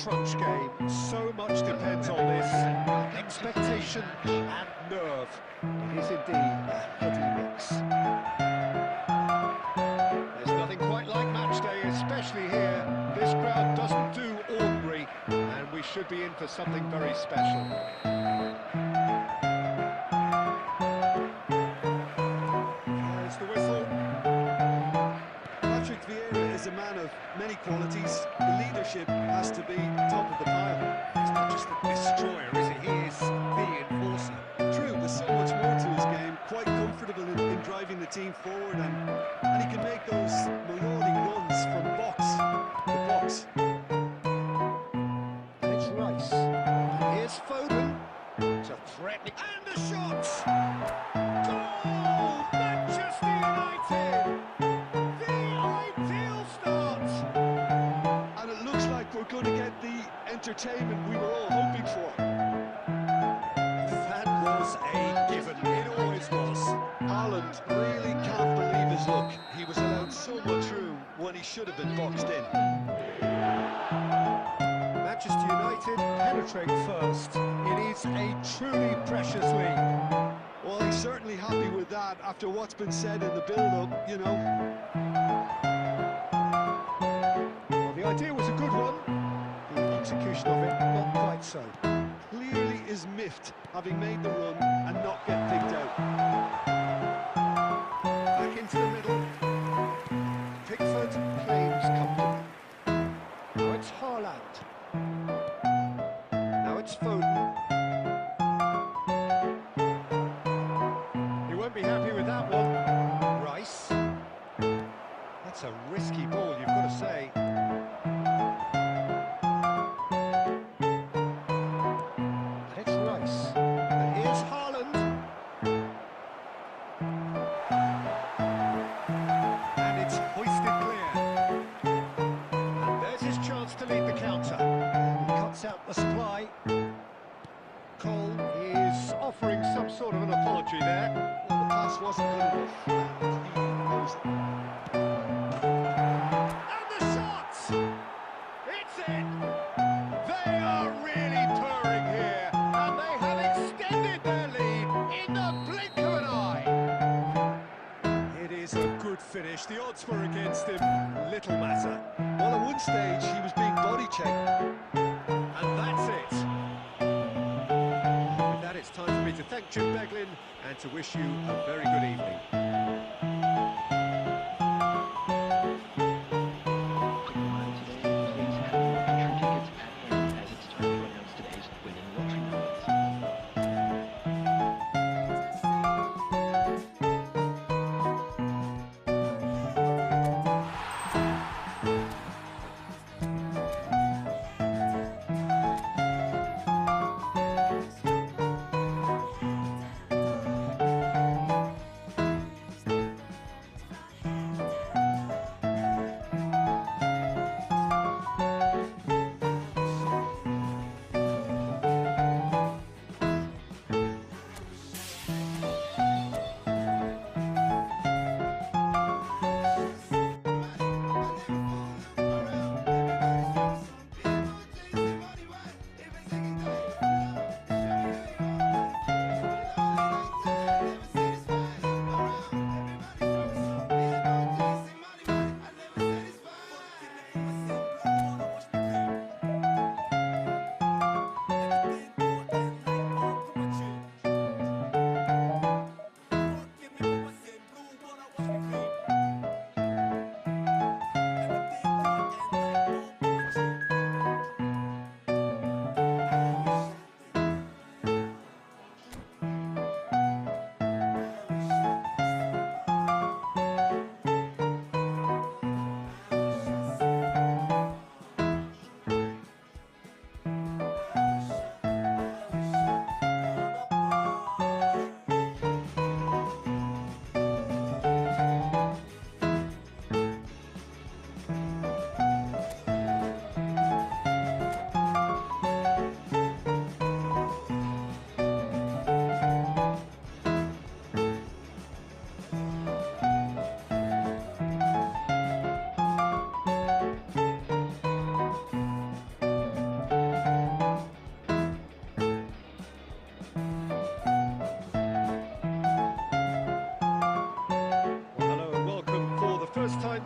crunch game. So much depends on this. Expectation and nerve. It is indeed a heady mix. There's nothing quite like match day, especially here. This crowd doesn't do ordinary, and we should be in for something very special. There's the whistle. Patrick Vieira is a man of many qualities. The leadership has to be top of the pile. He's not just a destroyer, is he? He is the enforcer. True, there's so much more to his game. Quite comfortable in driving the team forward, and he can make those melodic runs from box to box. And it's Rice. And here's Foden to threaten. And the shots! Goal! Manchester United! The ideal start! And it looks like we're going to get the entertainment we were all hoping for. That was a given. It always was. Haaland really can't believe his luck. He was allowed so much room when he should have been boxed in. Manchester United penetrate first. It is a truly precious lead. Well, he's certainly happy with that after what's been said in the build-up, you know. Well, the idea was a good one. The execution of it, not quite so. Clearly is miffed, having made the run and not get picked out. Back into the middle. Pickford claims company. Now it's Haaland. Now it's Foden. He won't be happy with that one. Rice. That's a risky ball, you've got to say. And it's Rice. And here's Haaland. And it's hoisted clear. And there's his chance to lead the counter. He cuts out the supply. Cole is offering some sort of an apology there. Well, the pass wasn't good enough. He knows it. And the shot! It's in! They are really purring here, and they have extended their lead in the blink of an eye. It is a good finish. The odds were against him. Little matter. Well, at one stage, he was being body checked. And that's it. With that, it's time for me to thank Jim Beglin and to wish you a very good evening.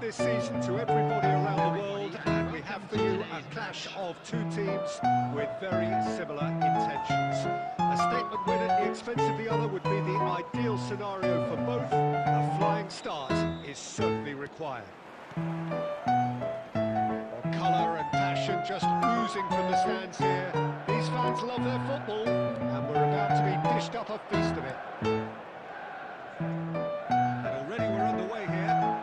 this season to everybody around the world, and we have for you a clash of two teams with very similar intentions. A statement win at the expense of the other would be the ideal scenario for both. A flying start is certainly required. Colour and passion just oozing from the stands here. These fans love their football, and we're about to be dished up a feast of it. And already we're underway here.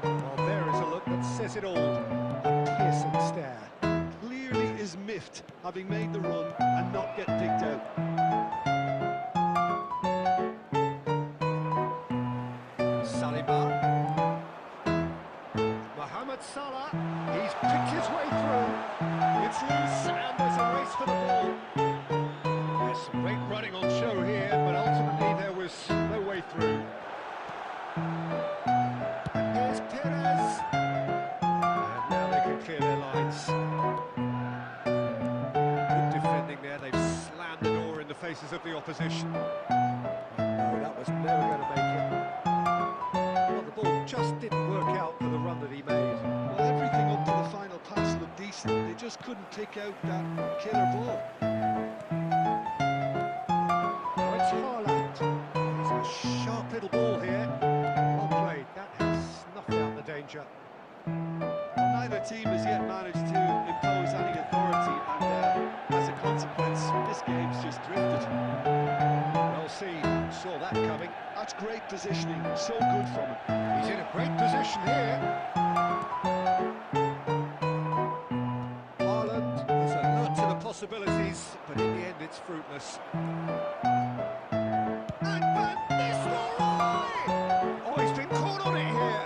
Well, there is a look that says it all. A piercing stare. Clearly is miffed, having made the run and not get picked out. Salah, he's picked his way through. It's loose and there's a race for the ball. There's some great running on show here, but ultimately there was no way through. And here's Perez. And now they can clear their lines. Good defending there, they've slammed the door in the faces of the opposition. No, that was never going to make it. Well, the ball just didn't work out for the run that he made. Everything up to the final pass looked decent. They just couldn't pick out that killer ball. Now it's Haaland. It's a sharp little ball here. Well played. That has snuffed out the danger. Well, neither team has yet managed to impose any authority, and as a consequence, this game's just drifted. Well seen. Saw that coming. That's great positioning. So good from him. He's in a great position here. Possibilities, but in the end it's fruitless. And Van Nistelrooy! Oh, he's been caught on it here.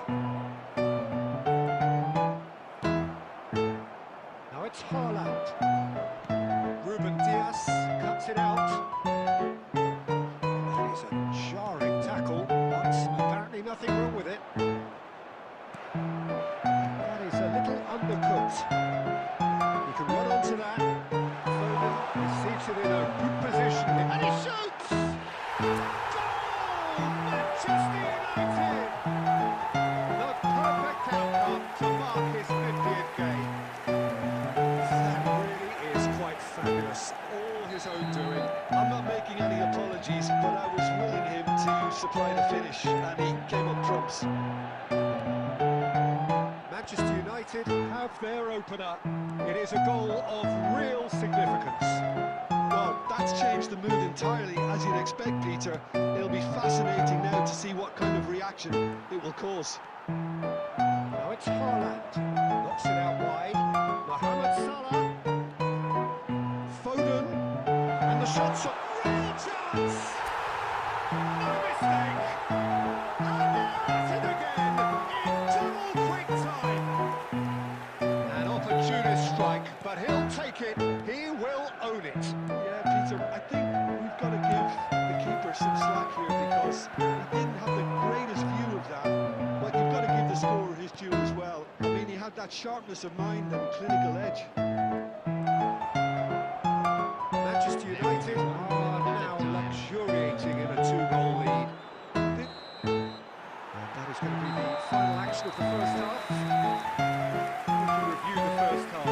Now it's Haaland. Ruben Dias cuts it out. That is a jarring tackle, but apparently nothing wrong with it. That is a little undercooked. You can run onto that. Seats it in a good position, and he shoots! Goal! Manchester United! The perfect outcome to mark his 50th game. That really is quite fabulous. All his own doing. I'm not making any apologies, but I was willing him to supply the finish, and he came up trumps. Manchester United have their opener. It is a goal of real significance. Well, that's changed the mood entirely, as you'd expect, Peter. It'll be fascinating now to see what kind of reaction it will cause. Now it's Haaland. Knocks it out wide. Mohamed Salah. Foden. And the shot's up. Real chance! No mistake! And they're at it again in double quick time. An opportunist strike, but he'll take it. He will own it. Peter, I think we've got to give the keeper some slack here because he didn't have the greatest view of that, but you've got to give the scorer his due as well. I mean, he had that sharpness of mind and clinical edge. Manchester United are now luxuriating in a 2-goal lead. And that is going to be the final action of the first half. To review the first half.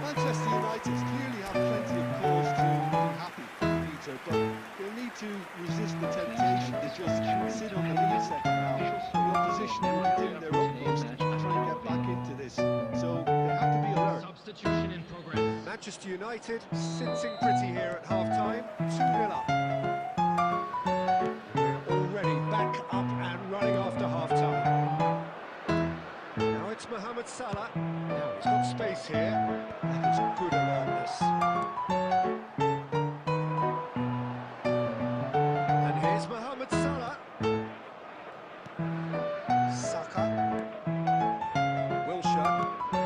Manchester United clearly have plenty of cause to be happy, Peter, but they'll need to resist the temptation to just sit on the lead second half. The opposition will be doing their utmost to try and get back into this, so they have to be alert. Substitution in progress. Manchester United sitting pretty here at half-time, 2-0 up. We're already back up and running after half-time. Now it's Mohamed Salah. Now he's got space here. That is good alertness. And here's Mohamed Salah. Saka. Wilshere.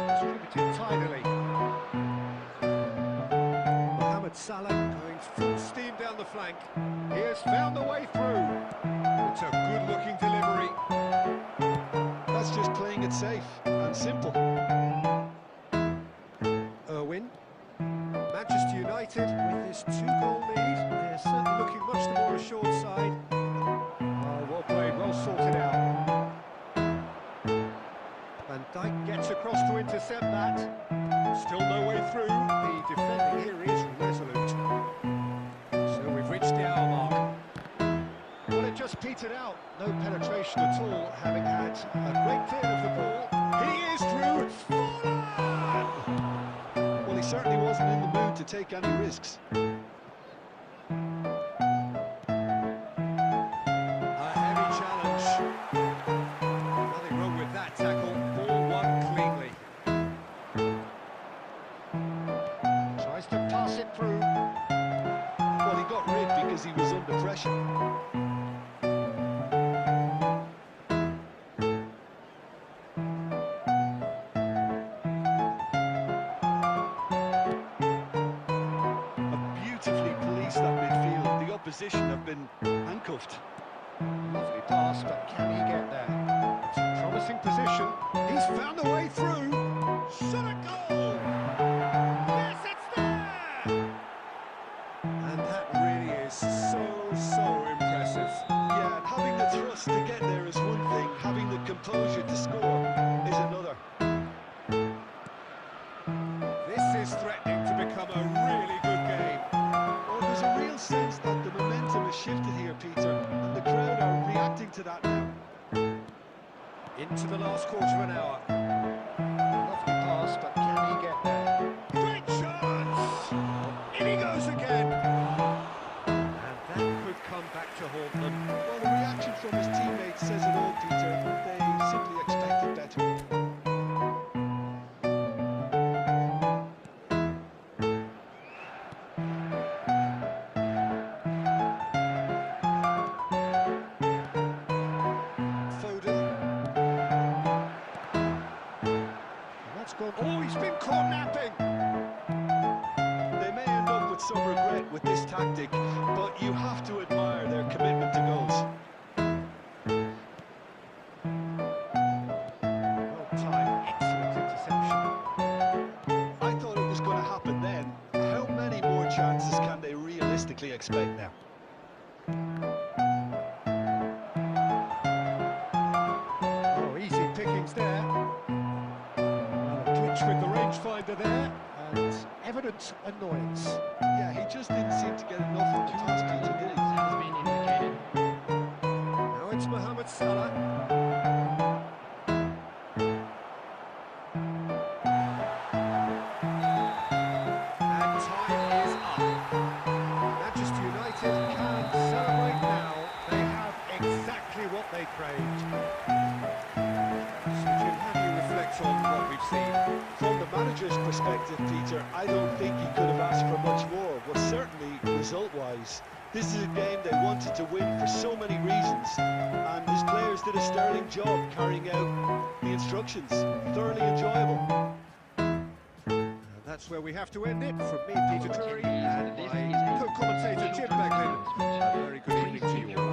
Distributed tidily. Mohamed Salah going full steam down the flank. He has found the way through. It's a good-looking delivery. That's just playing it safe and simple. Manchester United with this 2-goal lead, they're certainly looking much the more assured side. Oh, well played, well sorted out. Dyke gets across to intercept that. Still no way through. The defending here is resolute. So we've reached the hour mark. Well, it just petered out. No penetration at all, having had a great clear of the ball. He is through. Forward! Well, he certainly wasn't in the mood to take any risks. He was under pressure. Beautifully policed that midfield. The opposition have been handcuffed. Lovely pass, but can he get there? It's a promising position. He's found a way through. Shot a goal! Yes, it's there! And that really is so impressive. Yeah, and having the thrust to get there is one thing, having the composure to score is another. This is threatening to become a really good game. Well, there's a real sense that the momentum has shifted here, Peter, and the crowd are reacting to that now. Into the last quarter of an hour. Lovely pass, but can he get there? Great chance! In he goes again! And that could come back to haunt them. Well, the reaction from his teammates says it all, Peter. They simply expected better. Oh, he's been caught napping! They may end up with some regret with this tactic, but you have to admire their commitment to goals. Well-timed, excellent interception. I thought it was going to happen then. How many more chances can they realistically expect now? Oh, easy pickings there. With the rangefinder there, and evident annoyance. Yeah, he just didn't seem to get enough of the task, Peter, did he? Has been indicated. Now it's Mohamed Salah. And time is up. Manchester United can celebrate now. They have exactly what they craved. So Jim, how do you reflect on what we've seen? From the manager's perspective, Peter, I don't think he could have asked for much more, but certainly result-wise, this is a game they wanted to win for so many reasons, and his players did a sterling job carrying out the instructions. Thoroughly enjoyable. And that's where we have to end it. From me, Peter Drury, and my co-commentator Jim Becklin. A very good evening to you all.